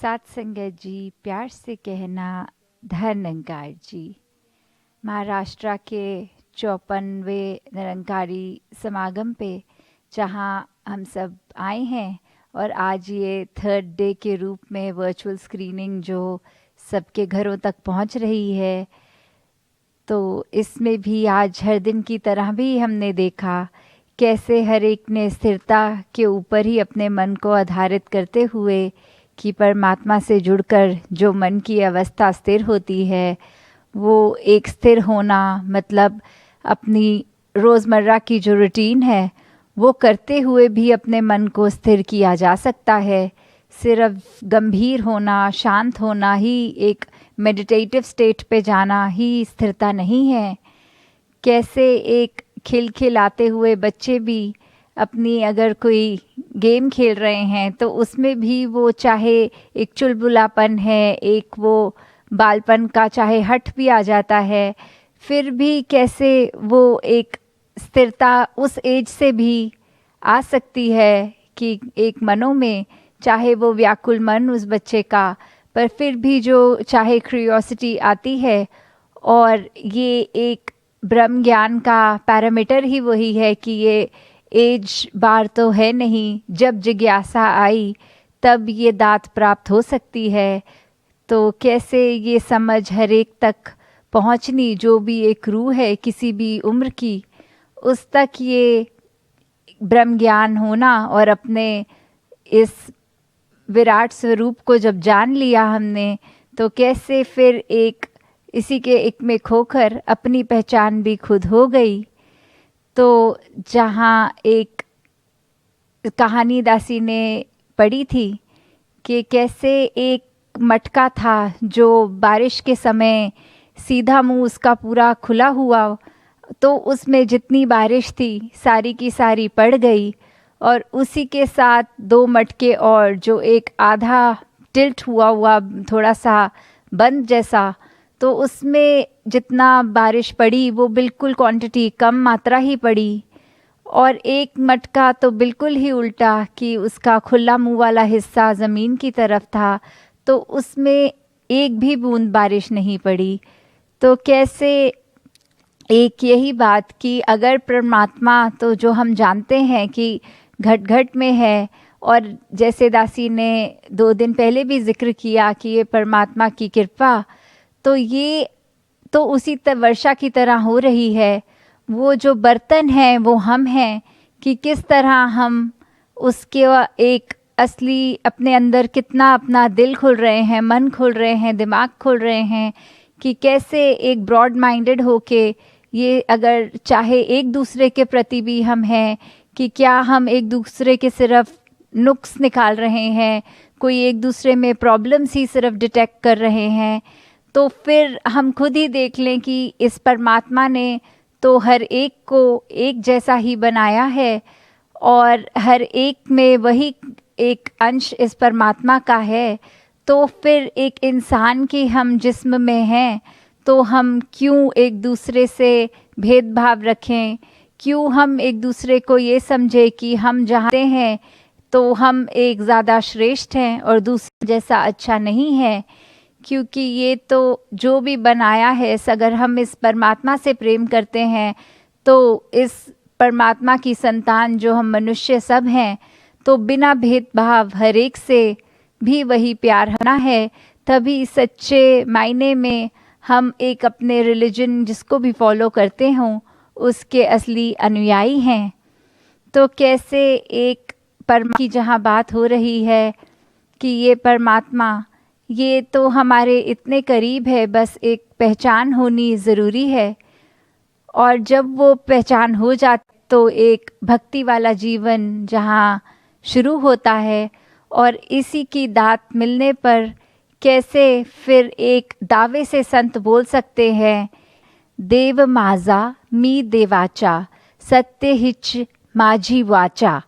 साथ संगत जी, प्यार से कहना धर्मनिरंकार जी। महाराष्ट्र के 54वें निरंकारी समागम पे जहाँ हम सब आए हैं और आज ये थर्ड डे के रूप में वर्चुअल स्क्रीनिंग जो सबके घरों तक पहुंच रही है, तो इसमें भी आज हर दिन की तरह भी हमने देखा कैसे हर एक ने स्थिरता के ऊपर ही अपने मन को आधारित करते हुए कि परमात्मा से जुड़कर जो मन की अवस्था स्थिर होती है, वो एक स्थिर होना मतलब अपनी रोज़मर्रा की जो रूटीन है वो करते हुए भी अपने मन को स्थिर किया जा सकता है। सिर्फ गंभीर होना, शांत होना ही, एक मेडिटेटिव स्टेट पे जाना ही स्थिरता नहीं है। कैसे एक खिलखिलाते हुए बच्चे भी अपनी अगर कोई गेम खेल रहे हैं तो उसमें भी वो चाहे एक चुलबुलापन है, एक वो बालपन का चाहे हट भी आ जाता है, फिर भी कैसे वो एक स्थिरता उस एज से भी आ सकती है कि एक मनों में चाहे वो व्याकुल मन उस बच्चे का, पर फिर भी जो चाहे क्यूरियोसिटी आती है। और ये एक ब्रह्म ज्ञान का पैरामीटर ही वही है कि ये एज बार तो है नहीं, जब जिज्ञासा आई तब ये दात प्राप्त हो सकती है। तो कैसे ये समझ हर एक तक पहुंचनी, जो भी एक रूह है किसी भी उम्र की, उस तक ये ब्रह्म ज्ञान होना और अपने इस विराट स्वरूप को जब जान लिया हमने, तो कैसे फिर एक इसी के एक में खोकर अपनी पहचान भी खुद हो गई। तो जहाँ एक कहानी दासी ने पढ़ी थी कि कैसे एक मटका था जो बारिश के समय सीधा मुंह उसका पूरा खुला हुआ, तो उसमें जितनी बारिश थी सारी की सारी पड़ गई। और उसी के साथ दो मटके और जो एक आधा टिल्ट हुआ थोड़ा सा बंद जैसा, तो उसमें जितना बारिश पड़ी वो बिल्कुल क्वांटिटी कम मात्रा ही पड़ी। और एक मटका तो बिल्कुल ही उल्टा कि उसका खुला मुंह वाला हिस्सा ज़मीन की तरफ था, तो उसमें एक भी बूंद बारिश नहीं पड़ी। तो कैसे एक यही बात कि अगर परमात्मा तो जो हम जानते हैं कि घट घट में है, और जैसे दासी ने 2 दिन पहले भी जिक्र किया कि ये परमात्मा की कृपा, तो ये तो उसी वर्षा की तरह हो रही है। वो जो बर्तन है वो हम हैं कि किस तरह हम उसके एक असली अपने अंदर कितना अपना दिल खोल रहे हैं, मन खोल रहे हैं, दिमाग खोल रहे हैं, कि कैसे एक ब्रॉड माइंडेड होके ये अगर चाहे एक दूसरे के प्रति भी हम हैं कि क्या हम एक दूसरे के सिर्फ नुक्स निकाल रहे हैं, कोई एक दूसरे में प्रॉब्लम्स ही सिर्फ डिटेक्ट कर रहे हैं। तो फिर हम खुद ही देख लें कि इस परमात्मा ने तो हर एक को एक जैसा ही बनाया है और हर एक में वही एक अंश इस परमात्मा का है। तो फिर एक इंसान की हम जिस्म में हैं, तो हम क्यों एक दूसरे से भेदभाव रखें, क्यों हम एक दूसरे को ये समझे कि हम चाहते हैं तो हम एक ज़्यादा श्रेष्ठ हैं और दूसरा जैसा अच्छा नहीं है। क्योंकि ये तो जो भी बनाया है, अगर हम इस परमात्मा से प्रेम करते हैं तो इस परमात्मा की संतान जो हम मनुष्य सब हैं, तो बिना भेदभाव हर एक से भी वही प्यार होना है। तभी सच्चे मायने में हम एक अपने रिलीजन जिसको भी फॉलो करते हों उसके असली अनुयायी हैं। तो कैसे एक परमात्मा की जहाँ बात हो रही है कि ये परमात्मा ये तो हमारे इतने करीब है, बस एक पहचान होनी ज़रूरी है। और जब वो पहचान हो जाती तो एक भक्ति वाला जीवन जहाँ शुरू होता है, और इसी की दात मिलने पर कैसे फिर एक दावे से संत बोल सकते हैं, देव माझा मी देवाचा सत्य हिच माझी वाचा,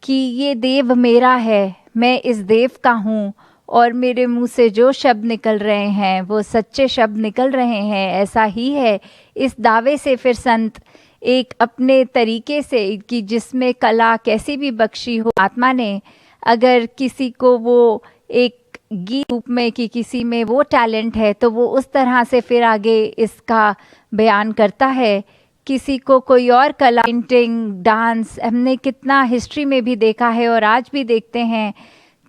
कि ये देव मेरा है, मैं इस देव का हूँ और मेरे मुंह से जो शब्द निकल रहे हैं वो सच्चे शब्द निकल रहे हैं। ऐसा ही है इस दावे से फिर संत एक अपने तरीके से कि जिसमें कला कैसी भी बख्शी हो आत्मा ने, अगर किसी को वो एक गीत रूप में कि किसी में वो टैलेंट है तो वो उस तरह से फिर आगे इसका बयान करता है। किसी को कोई और कला, पेंटिंग, डांस, हमने कितना हिस्ट्री में भी देखा है और आज भी देखते हैं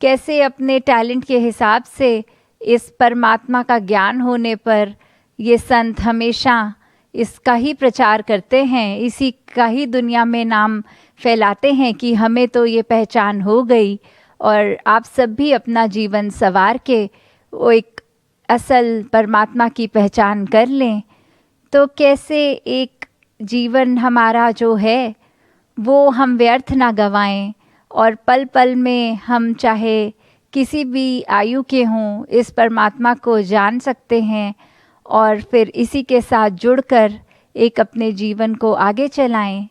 कैसे अपने टैलेंट के हिसाब से इस परमात्मा का ज्ञान होने पर ये संत हमेशा इसका ही प्रचार करते हैं, इसी का ही दुनिया में नाम फैलाते हैं कि हमें तो ये पहचान हो गई और आप सब भी अपना जीवन संवार के वो एक असल परमात्मा की पहचान कर लें। तो कैसे एक जीवन हमारा जो है वो हम व्यर्थ ना गंवाएं और पल पल में हम चाहे किसी भी आयु के हों इस परमात्मा को जान सकते हैं और फिर इसी के साथ जुड़कर एक अपने जीवन को आगे चलाएं।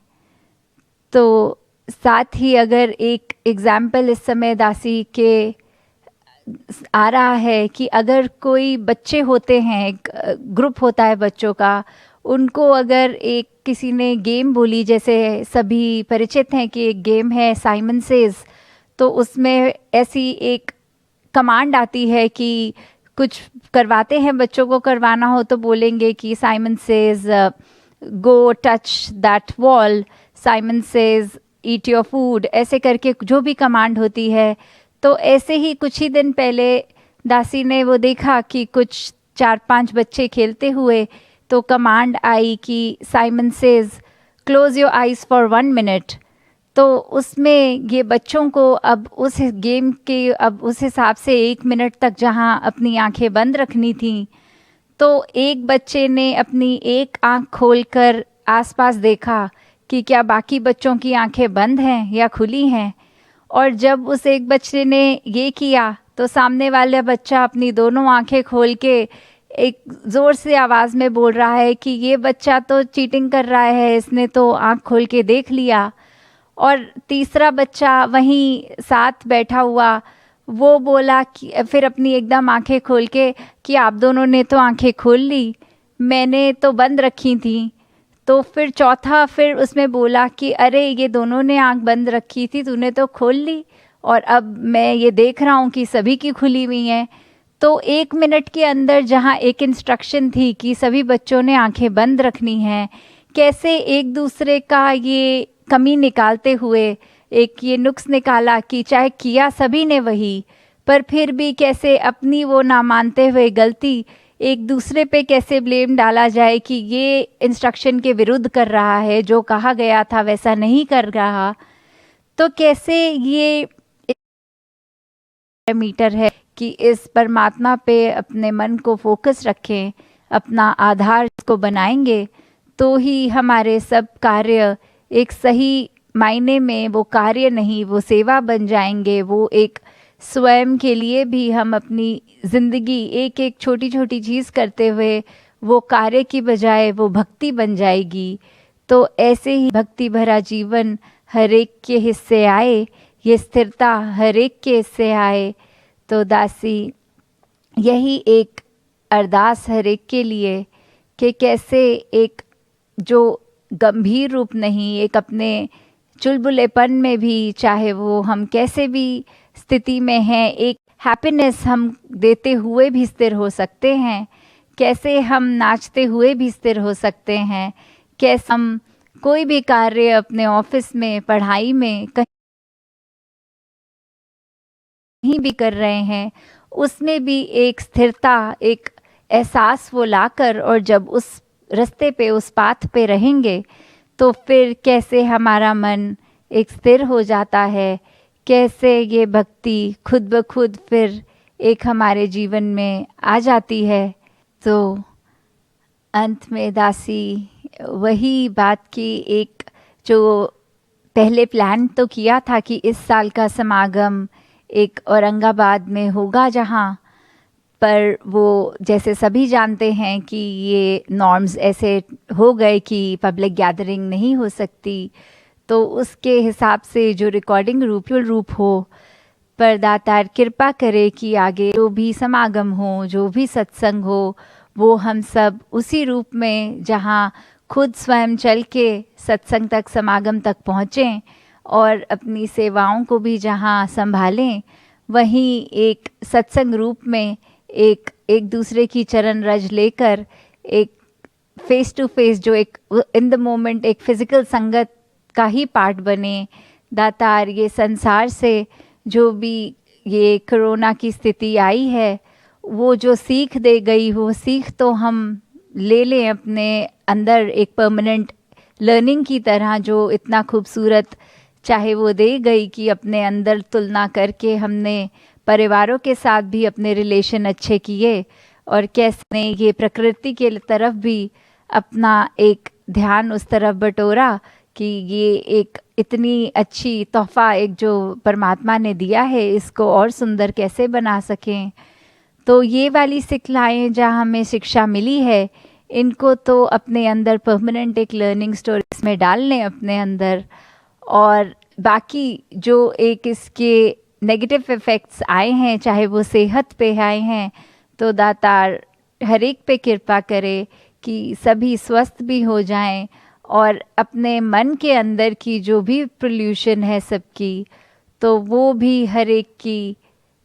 तो साथ ही अगर एक एग्जाम्पल इस समय दासी के आ रहा है कि अगर कोई बच्चे होते हैं, एक ग्रुप होता है बच्चों का, उनको अगर एक किसी ने गेम बोली, जैसे सभी परिचित हैं कि एक गेम है साइमन सेज, तो उसमें ऐसी एक कमांड आती है कि कुछ करवाते हैं बच्चों को, करवाना हो तो बोलेंगे कि Simon says go touch that wall, Simon says eat your food, ऐसे करके जो भी कमांड होती है। तो ऐसे ही कुछ ही दिन पहले दासी ने वो देखा कि कुछ 4-5 बच्चे खेलते हुए, तो कमांड आई कि Simon says close your eyes for 1 minute. तो उसमें ये बच्चों को अब उस गेम के अब उस हिसाब से 1 मिनट तक जहाँ अपनी आंखें बंद रखनी थी, तो एक बच्चे ने अपनी एक आंख खोलकर आसपास देखा कि क्या बाकी बच्चों की आंखें बंद हैं या खुली हैं। और जब उस एक बच्चे ने ये किया तो सामने वाला बच्चा अपनी दोनों आंखें खोल के एक ज़ोर से आवाज़ में बोल रहा है कि ये बच्चा तो चीटिंग कर रहा है, इसने तो आंख खोल के देख लिया। और तीसरा बच्चा वहीं साथ बैठा हुआ वो बोला कि फिर अपनी एकदम आंखें खोल के कि आप दोनों ने तो आंखें खोल ली, मैंने तो बंद रखी थी। तो फिर चौथा फिर उसमें बोला कि अरे ये दोनों ने आंख बंद रखी थी, तूने तो खोल ली और अब मैं ये देख रहा हूँ कि सभी की खुली हुई हैं। तो 1 मिनट के अंदर जहाँ एक इंस्ट्रक्शन थी कि सभी बच्चों ने आंखें बंद रखनी हैं, कैसे एक दूसरे का ये कमी निकालते हुए एक ये नुक्स निकाला कि चाहे किया सभी ने वही, पर फिर भी कैसे अपनी वो ना मानते हुए गलती एक दूसरे पे कैसे ब्लेम डाला जाए कि ये इंस्ट्रक्शन के विरुद्ध कर रहा है, जो कहा गया था वैसा नहीं कर रहा। तो कैसे ये मीटर है कि इस परमात्मा पे अपने मन को फोकस रखें, अपना आधार को बनाएंगे तो ही हमारे सब कार्य एक सही मायने में वो कार्य नहीं, वो सेवा बन जाएंगे। वो एक स्वयं के लिए भी हम अपनी ज़िंदगी एक एक छोटी छोटी चीज़ करते हुए वो कार्य की बजाय वो भक्ति बन जाएगी। तो ऐसे ही भक्ति भरा जीवन हर एक के हिस्से आए, ये स्थिरता हर एक के हिस्से आए। तो दासी यही एक अरदास हर एक के लिए कि कैसे एक जो गंभीर रूप नहीं, एक अपने चुलबुलेपन में भी, चाहे वो हम कैसे भी स्थिति में हैं, एक हैप्पीनेस हम देते हुए भी स्थिर हो सकते हैं, कैसे हम नाचते हुए भी स्थिर हो सकते हैं, कैसे हम कोई भी कार्य अपने ऑफिस में, पढ़ाई में, कहीं भी कर रहे हैं, उसमें भी एक स्थिरता, एक एहसास वो लाकर, और जब उस रास्ते पे, उस पाथ पे रहेंगे तो फिर कैसे हमारा मन एक स्थिर हो जाता है, कैसे ये भक्ति खुद ब खुद फिर एक हमारे जीवन में आ जाती है। तो अंत में दासी वही बात की, एक जो पहले प्लान तो किया था कि इस साल का समागम एक औरंगाबाद में होगा, जहाँ पर वो जैसे सभी जानते हैं कि ये नॉर्म्स ऐसे हो गए कि पब्लिक गैदरिंग नहीं हो सकती, तो उसके हिसाब से जो रिकॉर्डिंग रूप हो, पर दातार कृपा करे कि आगे जो भी समागम हो, जो भी सत्संग हो, वो हम सब उसी रूप में जहाँ खुद स्वयं चल के सत्संग तक, समागम तक पहुँचें और अपनी सेवाओं को भी जहाँ संभालें, वहीं एक सत्संग रूप में एक एक दूसरे की चरण रज लेकर एक फेस टू फेस जो एक इन द मोमेंट एक फिजिकल संगत का ही पार्ट बने। दातार ये संसार से जो भी ये कोरोना की स्थिति आई है वो जो सीख दे गई वो सीख तो हम ले लें अपने अंदर एक परमानेंट लर्निंग की तरह, जो इतना खूबसूरत चाहे वो दे गई कि अपने अंदर तुलना करके हमने परिवारों के साथ भी अपने रिलेशन अच्छे किए और कैसे ये प्रकृति के तरफ भी अपना एक ध्यान उस तरफ बटोरा कि ये एक इतनी अच्छी तोहफ़ा एक जो परमात्मा ने दिया है इसको और सुंदर कैसे बना सकें। तो ये वाली सिखलाएँ जहाँ हमें शिक्षा मिली है इनको तो अपने अंदर परमानेंट एक लर्निंग स्टोरीज में डाल लें अपने अंदर। और बाकी जो एक इसके नेगेटिव इफ़ेक्ट्स आए हैं चाहे वो सेहत पे आए हैं तो दातार हर एक पे कृपा करे कि सभी स्वस्थ भी हो जाएं और अपने मन के अंदर की जो भी पोल्यूशन है सबकी तो वो भी हर एक की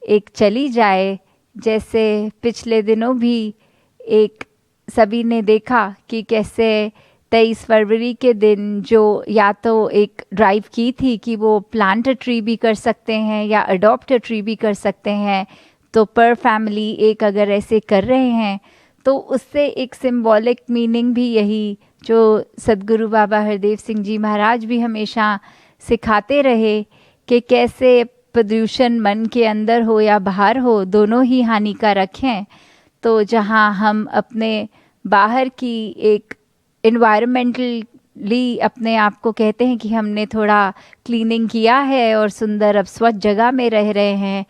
एक चली जाए। जैसे पिछले दिनों भी एक सभी ने देखा कि कैसे 23 फरवरी के दिन जो या तो एक ड्राइव की थी कि वो प्लांट अ ट्री भी कर सकते हैं या अडॉप्ट अ ट्री भी कर सकते हैं, तो पर फैमिली एक अगर ऐसे कर रहे हैं तो उससे एक सिंबॉलिक मीनिंग भी यही जो सद्गुरु बाबा हरदेव सिंह जी महाराज भी हमेशा सिखाते रहे कि कैसे प्रदूषण मन के अंदर हो या बाहर हो दोनों ही हानिकारक हैं। तो जहाँ हम अपने बाहर की एक इन्वायरमेंटली अपने आप को कहते हैं कि हमने थोड़ा क्लीनिंग किया है और सुंदर अब स्वच्छ जगह में रह रहे हैं,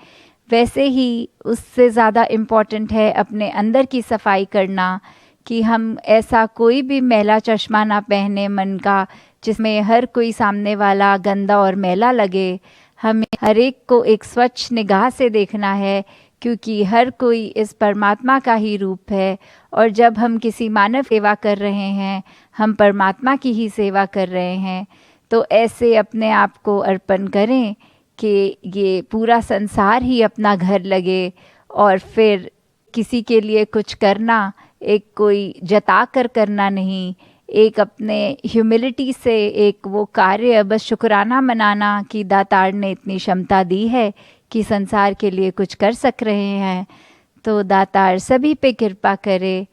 वैसे ही उससे ज़्यादा इम्पॉर्टेंट है अपने अंदर की सफाई करना कि हम ऐसा कोई भी मैला चश्मा ना पहने मन का जिसमें हर कोई सामने वाला गंदा और मैला लगे। हमें हर एक को एक स्वच्छ निगाह से देखना है क्योंकि हर कोई इस परमात्मा का ही रूप है और जब हम किसी मानव सेवा कर रहे हैं हम परमात्मा की ही सेवा कर रहे हैं। तो ऐसे अपने आप को अर्पण करें कि ये पूरा संसार ही अपना घर लगे और फिर किसी के लिए कुछ करना एक कोई जता कर करना नहीं, एक अपने ह्यूमिलिटी से एक वो कार्य बस शुक्राना मनाना कि दातार ने इतनी क्षमता दी है कि संसार के लिए कुछ कर सक रहे हैं। तो दातार सभी पे कृपा करे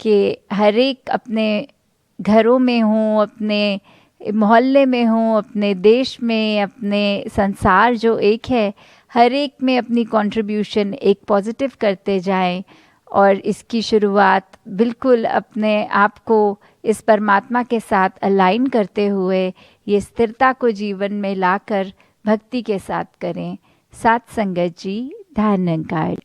कि हर एक अपने घरों में हों, अपने मोहल्ले में हों, अपने देश में, अपने संसार जो एक है हर एक में अपनी कंट्रीब्यूशन एक पॉजिटिव करते जाएं और इसकी शुरुआत बिल्कुल अपने आप को इस परमात्मा के साथ अलाइन करते हुए ये स्थिरता को जीवन में लाकर भक्ति के साथ करें। साथ संगत जी, ध्यान निरंकार।